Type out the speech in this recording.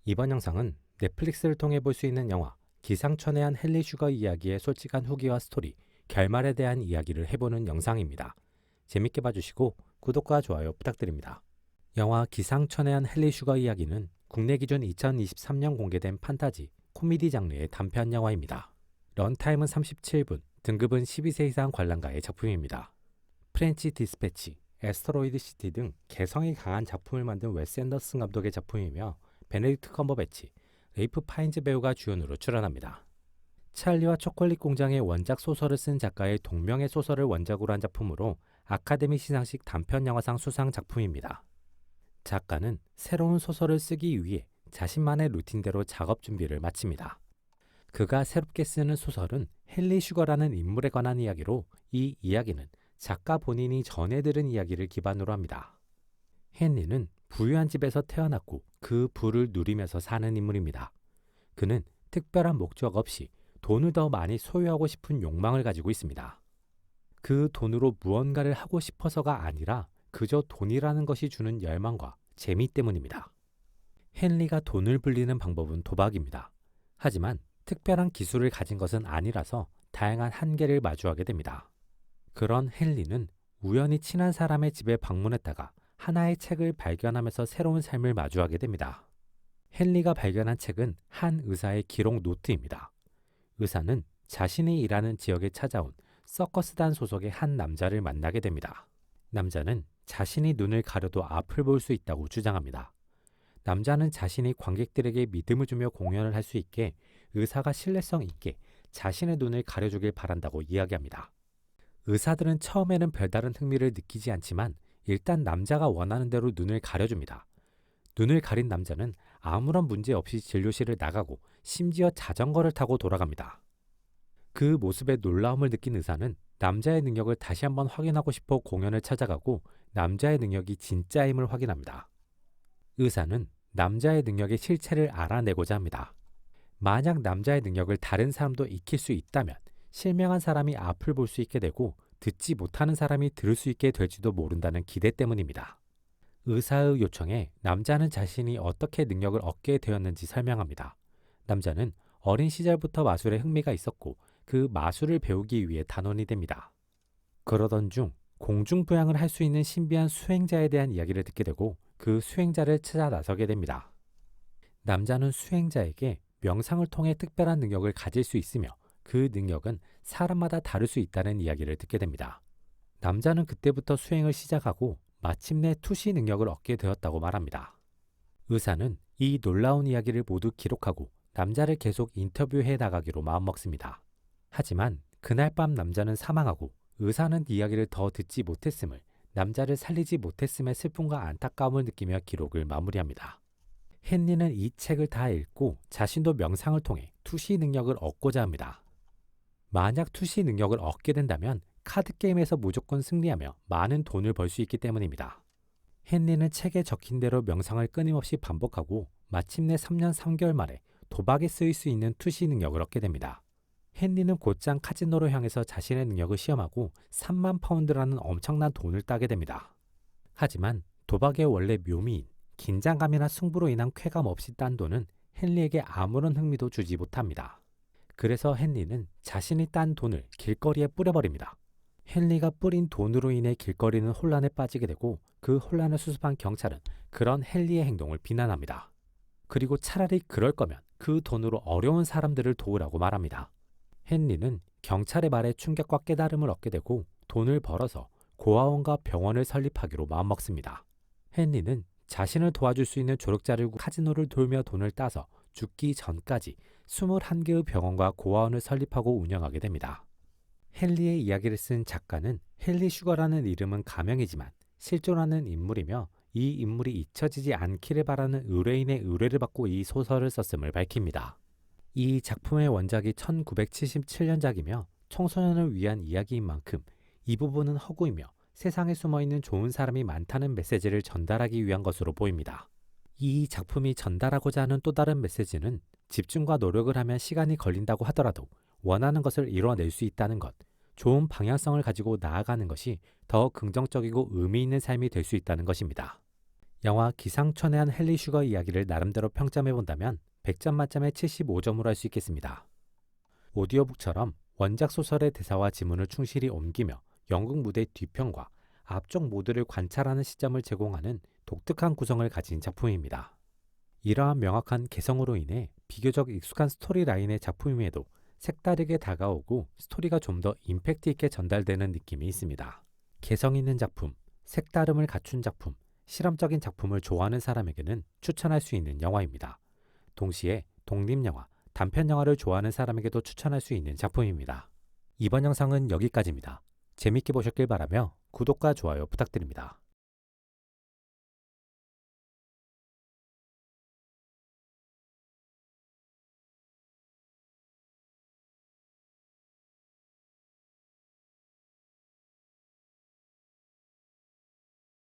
이번 영상은 넷플릭스를 통해 볼 수 있는 영화 기상천외한 헨리 슈거 이야기의 솔직한 후기와 스토리, 결말에 대한 이야기를 해보는 영상입니다. 재밌게 봐주시고 구독과 좋아요 부탁드립니다. 영화 기상천외한 헨리 슈거 이야기는 국내 기준 2023년 공개된 판타지, 코미디 장르의 단편 영화입니다. 런타임은 37분, 등급은 12세 이상 관람가의 작품입니다. 프렌치 디스패치, 애스테로이드 시티 등 개성이 강한 작품을 만든 웨스 앤더슨 감독의 작품이며 베네딕트 컴버배치, 레이프 파인즈 배우가 주연으로 출연합니다. 찰리와 초콜릿 공장의 원작 소설을 쓴 작가의 동명의 소설을 원작으로 한 작품으로 아카데미 시상식 단편 영화상 수상 작품입니다. 작가는 새로운 소설을 쓰기 위해 자신만의 루틴대로 작업 준비를 마칩니다. 그가 새롭게 쓰는 소설은 헨리 슈거라는 인물에 관한 이야기로 이 이야기는 작가 본인이 전해 들은 이야기를 기반으로 합니다. 헨리는 부유한 집에서 태어났고 그 부를 누리면서 사는 인물입니다. 그는 특별한 목적 없이 돈을 더 많이 소유하고 싶은 욕망을 가지고 있습니다. 그 돈으로 무언가를 하고 싶어서가 아니라 그저 돈이라는 것이 주는 열망과 재미 때문입니다. 헨리가 돈을 불리는 방법은 도박입니다. 하지만 특별한 기술을 가진 것은 아니라서 다양한 한계를 마주하게 됩니다. 그런 헨리는 우연히 친한 사람의 집에 방문했다가 하나의 책을 발견하면서 새로운 삶을 마주하게 됩니다. 헨리가 발견한 책은 한 의사의 기록 노트입니다. 의사는 자신이 일하는 지역에 찾아온 서커스단 소속의 한 남자를 만나게 됩니다. 남자는 자신이 눈을 가려도 앞을 볼 수 있다고 주장합니다. 남자는 자신이 관객들에게 믿음을 주며 공연을 할 수 있게 의사가 신뢰성 있게 자신의 눈을 가려주길 바란다고 이야기합니다. 의사들은 처음에는 별다른 흥미를 느끼지 않지만 일단 남자가 원하는 대로 눈을 가려줍니다. 눈을 가린 남자는 아무런 문제 없이 진료실을 나가고 심지어 자전거를 타고 돌아갑니다. 그 모습에 놀라움을 느낀 의사는 남자의 능력을 다시 한번 확인하고 싶어 공연을 찾아가고 남자의 능력이 진짜임을 확인합니다. 의사는 남자의 능력의 실체를 알아내고자 합니다. 만약 남자의 능력을 다른 사람도 익힐 수 있다면 실명한 사람이 앞을 볼 수 있게 되고 듣지 못하는 사람이 들을 수 있게 될지도 모른다는 기대 때문입니다. 의사의 요청에 남자는 자신이 어떻게 능력을 얻게 되었는지 설명합니다. 남자는 어린 시절부터 마술에 흥미가 있었고 그 마술을 배우기 위해 단원이 됩니다. 그러던 중 공중부양을 할 수 있는 신비한 수행자에 대한 이야기를 듣게 되고 그 수행자를 찾아 나서게 됩니다. 남자는 수행자에게 명상을 통해 특별한 능력을 가질 수 있으며 그 능력은 사람마다 다를 수 있다는 이야기를 듣게 됩니다. 남자는 그때부터 수행을 시작하고 마침내 투시 능력을 얻게 되었다고 말합니다. 의사는 이 놀라운 이야기를 모두 기록하고 남자를 계속 인터뷰해 나가기로 마음먹습니다. 하지만 그날 밤 남자는 사망하고 의사는 이야기를 더 듣지 못했음을, 남자를 살리지 못했음의 슬픔과 안타까움을 느끼며 기록을 마무리합니다. 헨리는 이 책을 다 읽고 자신도 명상을 통해 투시 능력을 얻고자 합니다. 만약 투시 능력을 얻게 된다면 카드게임에서 무조건 승리하며 많은 돈을 벌 수 있기 때문입니다. 헨리는 책에 적힌 대로 명상을 끊임없이 반복하고 마침내 3년 3개월 만에 도박에 쓰일 수 있는 투시 능력을 얻게 됩니다. 헨리는 곧장 카지노로 향해서 자신의 능력을 시험하고 3만 파운드라는 엄청난 돈을 따게 됩니다. 하지만 도박의 원래 묘미인 긴장감이나 승부로 인한 쾌감 없이 딴 돈은 헨리에게 아무런 흥미도 주지 못합니다. 그래서 헨리는 자신이 딴 돈을 길거리에 뿌려버립니다. 헨리가 뿌린 돈으로 인해 길거리는 혼란에 빠지게 되고 그 혼란을 수습한 경찰은 그런 헨리의 행동을 비난합니다. 그리고 차라리 그럴 거면 그 돈으로 어려운 사람들을 도우라고 말합니다. 헨리는 경찰의 말에 충격과 깨달음을 얻게 되고 돈을 벌어서 고아원과 병원을 설립하기로 마음먹습니다. 헨리는 자신을 도와줄 수 있는 조력자를 카지노를 돌며 돈을 따서 죽기 전까지 21개의 병원과 고아원을 설립하고 운영하게 됩니다. 헨리의 이야기를 쓴 작가는 헨리 슈거라는 이름은 가명이지만 실존하는 인물이며 이 인물이 잊혀지지 않기를 바라는 의뢰인의 의뢰를 받고 이 소설을 썼음을 밝힙니다. 이 작품의 원작이 1977년작이며 청소년을 위한 이야기인 만큼 이 부분은 허구이며 세상에 숨어있는 좋은 사람이 많다는 메시지를 전달하기 위한 것으로 보입니다. 이 작품이 전달하고자 하는 또 다른 메시지는 집중과 노력을 하면 시간이 걸린다고 하더라도 원하는 것을 이뤄낼 수 있다는 것, 좋은 방향성을 가지고 나아가는 것이 더 긍정적이고 의미 있는 삶이 될 수 있다는 것입니다. 영화 기상천외한 헨리 슈거 이야기를 나름대로 평점해 본다면 100점 만점에 75점으로 할 수 있겠습니다. 오디오북처럼 원작 소설의 대사와 지문을 충실히 옮기며 연극 무대 뒤편과 앞쪽 모드를 관찰하는 시점을 제공하는 독특한 구성을 가진 작품입니다. 이러한 명확한 개성으로 인해 비교적 익숙한 스토리라인의 작품임에도 색다르게 다가오고 스토리가 좀 더 임팩트 있게 전달되는 느낌이 있습니다. 개성 있는 작품, 색다름을 갖춘 작품, 실험적인 작품을 좋아하는 사람에게는 추천할 수 있는 영화입니다. 동시에 독립영화, 단편영화를 좋아하는 사람에게도 추천할 수 있는 작품입니다. 이번 영상은 여기까지입니다. 재밌게 보셨길 바라며 구독과 좋아요 부탁드립니다.